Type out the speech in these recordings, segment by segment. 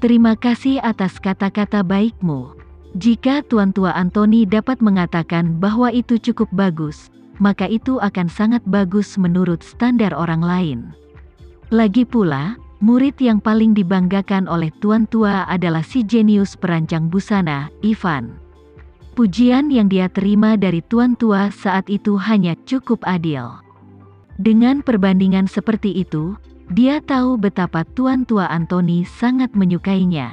Terima kasih atas kata-kata baikmu. Jika Tuan Tua Anthony dapat mengatakan bahwa itu cukup bagus, maka itu akan sangat bagus menurut standar orang lain. Lagi pula, murid yang paling dibanggakan oleh Tuan Tua adalah si jenius perancang busana, Ivan. Pujian yang dia terima dari Tuan Tua saat itu hanya cukup adil. Dengan perbandingan seperti itu, dia tahu betapa Tuan Tua Anthony sangat menyukainya.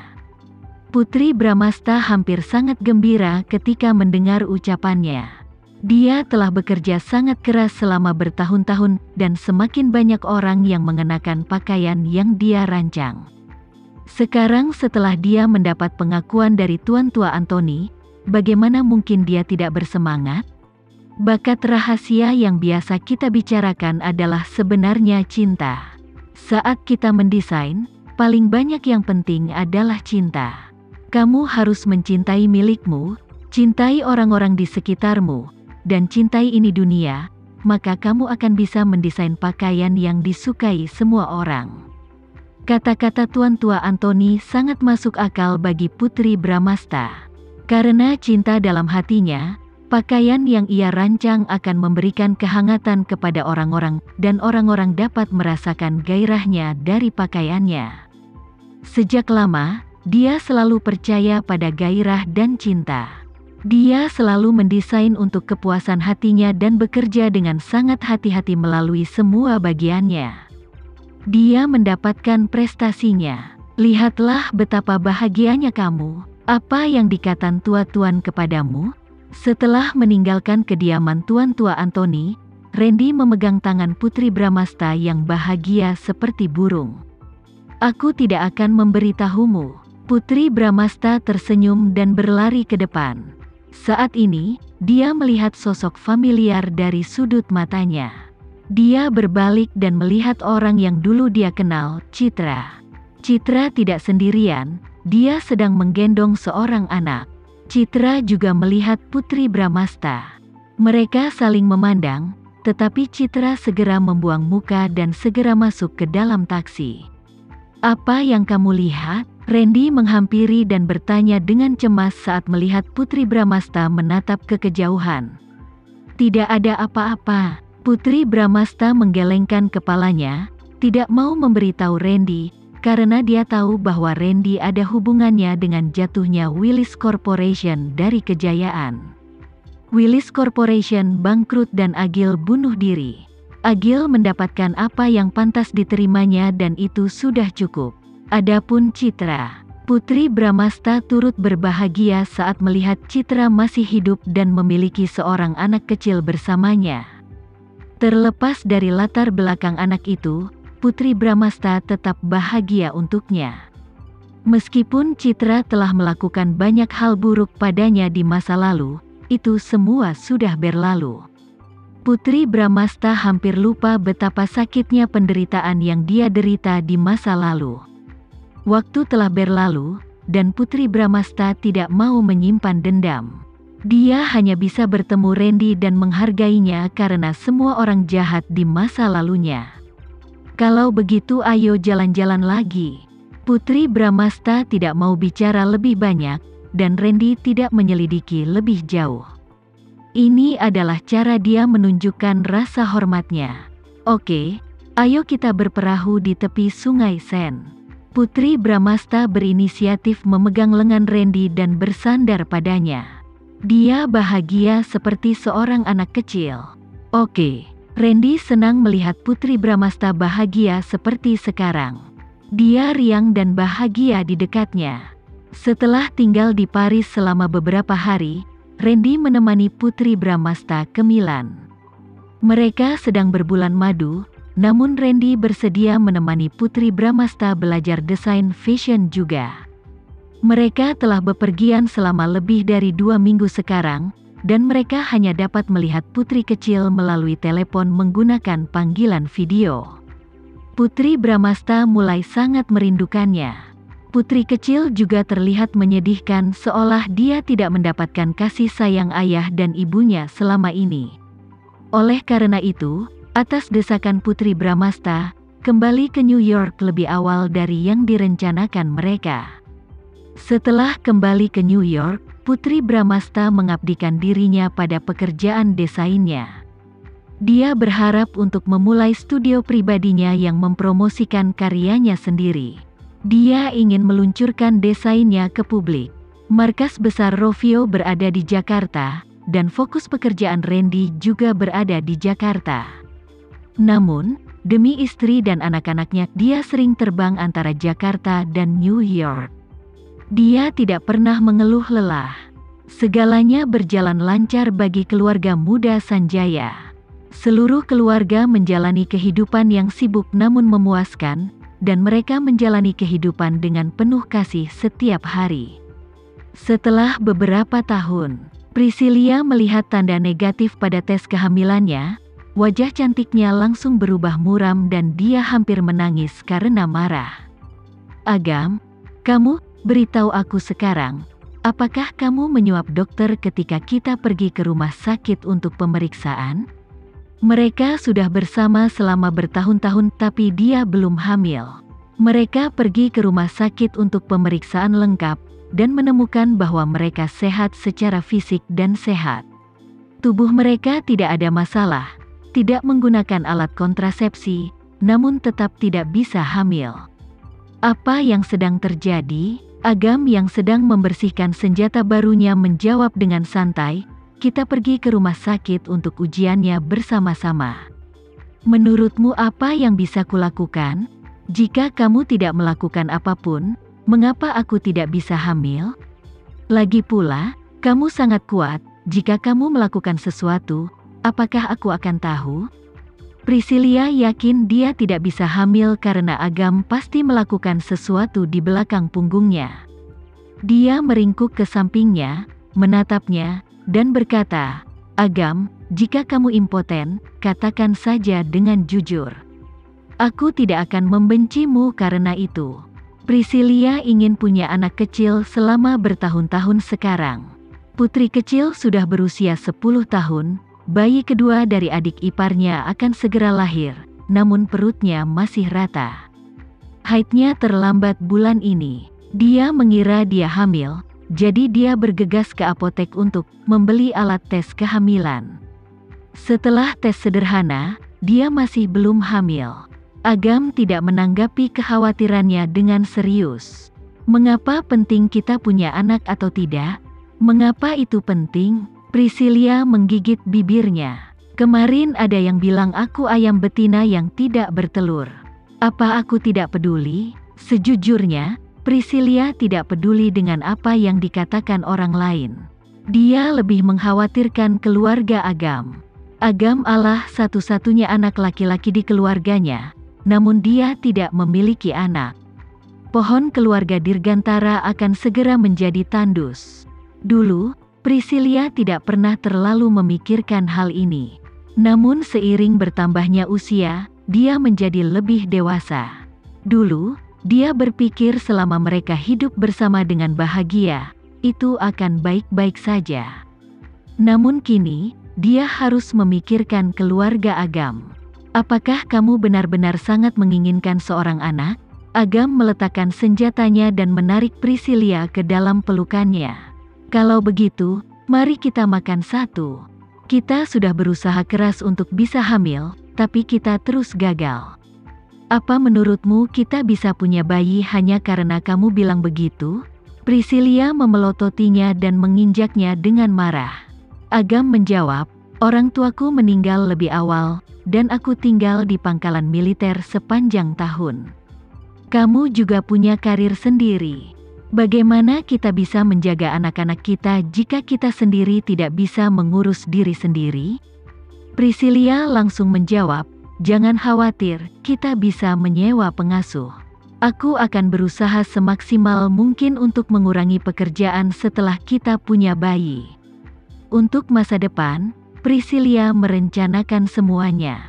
Putri Bramasta hampir sangat gembira ketika mendengar ucapannya. Dia telah bekerja sangat keras selama bertahun-tahun dan semakin banyak orang yang mengenakan pakaian yang dia rancang. Sekarang setelah dia mendapat pengakuan dari Tuan Tua Anthony, bagaimana mungkin dia tidak bersemangat? Bakat rahasia yang biasa kita bicarakan adalah sebenarnya cinta. Saat kita mendesain, paling banyak yang penting adalah cinta. Kamu harus mencintai milikmu, cintai orang-orang di sekitarmu, dan cintai ini dunia, maka kamu akan bisa mendesain pakaian yang disukai semua orang. Kata-kata Tuan Tua Anthony sangat masuk akal bagi Putri Bramasta. Karena cinta dalam hatinya, pakaian yang ia rancang akan memberikan kehangatan kepada orang-orang dan orang-orang dapat merasakan gairahnya dari pakaiannya. Sejak lama, dia selalu percaya pada gairah dan cinta. Dia selalu mendesain untuk kepuasan hatinya dan bekerja dengan sangat hati-hati melalui semua bagiannya. Dia mendapatkan prestasinya. Lihatlah betapa bahagianya kamu. Apa yang dikatakan tua tuan kepadamu? Setelah meninggalkan kediaman Tuan Tua Anthony, Randy memegang tangan Putri Bramasta yang bahagia seperti burung. Aku tidak akan memberitahumu. Putri Bramasta tersenyum dan berlari ke depan. Saat ini, dia melihat sosok familiar dari sudut matanya. Dia berbalik dan melihat orang yang dulu dia kenal, Citra. Citra tidak sendirian, dia sedang menggendong seorang anak. Citra juga melihat Putri Bramasta. Mereka saling memandang, tetapi Citra segera membuang muka dan segera masuk ke dalam taksi. Apa yang kamu lihat? Randy menghampiri dan bertanya dengan cemas saat melihat Putri Bramasta menatap ke kejauhan. Tidak ada apa-apa. Putri Bramasta menggelengkan kepalanya, tidak mau memberitahu Randy, karena dia tahu bahwa Randy ada hubungannya dengan jatuhnya Willis Corporation dari kejayaan. Willis Corporation bangkrut dan Agil bunuh diri. Agil mendapatkan apa yang pantas diterimanya dan itu sudah cukup. Adapun Citra, Putri Bramasta turut berbahagia saat melihat Citra masih hidup dan memiliki seorang anak kecil bersamanya. Terlepas dari latar belakang anak itu, Putri Bramasta tetap bahagia untuknya. Meskipun Citra telah melakukan banyak hal buruk padanya di masa lalu, itu semua sudah berlalu. Putri Bramasta hampir lupa betapa sakitnya penderitaan yang dia derita di masa lalu. Waktu telah berlalu, dan Putri Bramasta tidak mau menyimpan dendam. Dia hanya bisa bertemu Randy dan menghargainya karena semua orang jahat di masa lalunya. Kalau begitu ayo jalan-jalan lagi. Putri Bramasta tidak mau bicara lebih banyak, dan Randy tidak menyelidiki lebih jauh. Ini adalah cara dia menunjukkan rasa hormatnya. Oke, ayo kita berperahu di tepi sungai Sen. Putri Bramasta berinisiatif memegang lengan Randy dan bersandar padanya. Dia bahagia seperti seorang anak kecil. Oke, Randy senang melihat Putri Bramasta bahagia seperti sekarang. Dia riang dan bahagia di dekatnya. Setelah tinggal di Paris selama beberapa hari, Randy menemani Putri Bramasta ke Milan. Mereka sedang berbulan madu, namun Randy bersedia menemani Putri Bramasta belajar desain fashion juga. Mereka telah bepergian selama lebih dari 2 minggu sekarang, dan mereka hanya dapat melihat putri kecil melalui telepon menggunakan panggilan video. Putri Bramasta mulai sangat merindukannya. Putri kecil juga terlihat menyedihkan seolah dia tidak mendapatkan kasih sayang ayah dan ibunya selama ini. Oleh karena itu, atas desakan Putri Bramasta, kembali ke New York lebih awal dari yang direncanakan mereka. Setelah kembali ke New York, Putri Bramasta mengabdikan dirinya pada pekerjaan desainnya. Dia berharap untuk memulai studio pribadinya yang mempromosikan karyanya sendiri. Dia ingin meluncurkan desainnya ke publik. Markas besar Rovio berada di Jakarta, dan fokus pekerjaan Randy juga berada di Jakarta. Namun, demi istri dan anak-anaknya, dia sering terbang antara Jakarta dan New York. Dia tidak pernah mengeluh lelah. Segalanya berjalan lancar bagi keluarga muda Sanjaya. Seluruh keluarga menjalani kehidupan yang sibuk namun memuaskan, dan mereka menjalani kehidupan dengan penuh kasih setiap hari. Setelah beberapa tahun, Priscilia melihat tanda negatif pada tes kehamilannya. Wajah cantiknya langsung berubah muram dan dia hampir menangis karena marah. "Agam, kamu, beritahu aku sekarang, apakah kamu menyuap dokter ketika kita pergi ke rumah sakit untuk pemeriksaan?" Mereka sudah bersama selama bertahun-tahun tapi dia belum hamil. Mereka pergi ke rumah sakit untuk pemeriksaan lengkap, dan menemukan bahwa mereka sehat secara fisik dan sehat. Tubuh mereka tidak ada masalah, tidak menggunakan alat kontrasepsi, namun tetap tidak bisa hamil. "Apa yang sedang terjadi?" Agam yang sedang membersihkan senjata barunya menjawab dengan santai, "Kita pergi ke rumah sakit untuk ujiannya bersama-sama. Menurutmu apa yang bisa kulakukan? Jika kamu tidak melakukan apapun, mengapa aku tidak bisa hamil? Lagi pula, kamu sangat kuat, jika kamu melakukan sesuatu, apakah aku akan tahu?" Priscilia yakin dia tidak bisa hamil karena Agam pasti melakukan sesuatu di belakang punggungnya. Dia meringkuk ke sampingnya, menatapnya, dan berkata, "Agam, jika kamu impoten, katakan saja dengan jujur. Aku tidak akan membencimu karena itu." Priscilia ingin punya anak kecil selama bertahun-tahun sekarang. Putri kecil sudah berusia 10 tahun, bayi kedua dari adik iparnya akan segera lahir, namun perutnya masih rata. Haidnya terlambat bulan ini. Dia mengira dia hamil, jadi dia bergegas ke apotek untuk membeli alat tes kehamilan. Setelah tes sederhana, dia masih belum hamil. Agam tidak menanggapi kekhawatirannya dengan serius. "Mengapa penting kita punya anak atau tidak? Mengapa itu penting?" Priscilia menggigit bibirnya. "Kemarin ada yang bilang aku ayam betina yang tidak bertelur. Apa aku tidak peduli?" Sejujurnya, Priscilia tidak peduli dengan apa yang dikatakan orang lain. Dia lebih mengkhawatirkan keluarga Agam. Agam adalah satu-satunya anak laki-laki di keluarganya, namun dia tidak memiliki anak. Pohon keluarga Dirgantara akan segera menjadi tandus. Dulu, Priscilia tidak pernah terlalu memikirkan hal ini. Namun seiring bertambahnya usia, dia menjadi lebih dewasa. Dulu, dia berpikir selama mereka hidup bersama dengan bahagia, itu akan baik-baik saja. Namun kini, dia harus memikirkan keluarga Agam. "Apakah kamu benar-benar sangat menginginkan seorang anak?" Agam meletakkan senjatanya dan menarik Priscilia ke dalam pelukannya. "Kalau begitu, mari kita makan satu. Kita sudah berusaha keras untuk bisa hamil, tapi kita terus gagal. Apa menurutmu kita bisa punya bayi hanya karena kamu bilang begitu?" Priscilia memelototinya dan menginjaknya dengan marah. Agam menjawab, "Orang tuaku meninggal lebih awal, dan aku tinggal di pangkalan militer sepanjang tahun. Kamu juga punya karir sendiri. Bagaimana kita bisa menjaga anak-anak kita jika kita sendiri tidak bisa mengurus diri sendiri?" Priscilia langsung menjawab, "Jangan khawatir, kita bisa menyewa pengasuh. Aku akan berusaha semaksimal mungkin untuk mengurangi pekerjaan setelah kita punya bayi." Untuk masa depan, Priscilia merencanakan semuanya.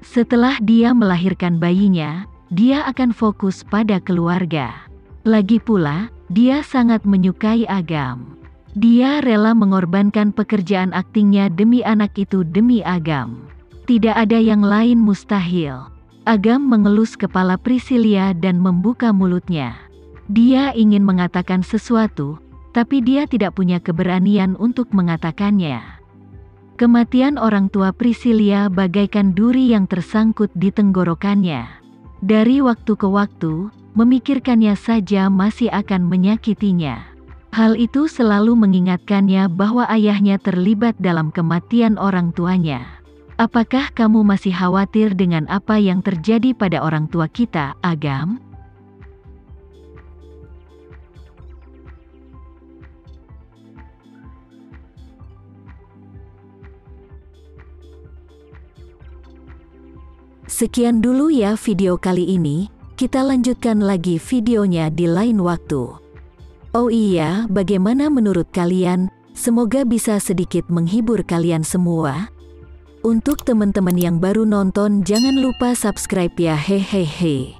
Setelah dia melahirkan bayinya, dia akan fokus pada keluarga. Lagi pula, dia sangat menyukai Agam. Dia rela mengorbankan pekerjaan aktingnya demi anak itu demi Agam. Tidak ada yang lain mustahil. Agam mengelus kepala Priscilia dan membuka mulutnya. Dia ingin mengatakan sesuatu, tapi dia tidak punya keberanian untuk mengatakannya. Kematian orang tua Priscilia bagaikan duri yang tersangkut di tenggorokannya. Dari waktu ke waktu, memikirkannya saja masih akan menyakitinya. Hal itu selalu mengingatkannya bahwa ayahnya terlibat dalam kematian orang tuanya. Apakah kamu masih khawatir dengan apa yang terjadi pada orang tua kita, Agam? Sekian dulu ya video kali ini, kita lanjutkan lagi videonya di lain waktu. Oh iya, bagaimana menurut kalian? Semoga bisa sedikit menghibur kalian semua. Untuk teman-teman yang baru nonton, jangan lupa subscribe ya, hehehe.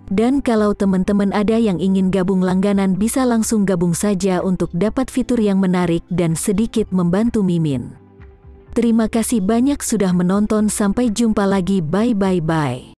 Dan kalau teman-teman ada yang ingin gabung langganan, bisa langsung gabung saja untuk dapat fitur yang menarik dan sedikit membantu Mimin. Terima kasih banyak sudah menonton, sampai jumpa lagi, bye.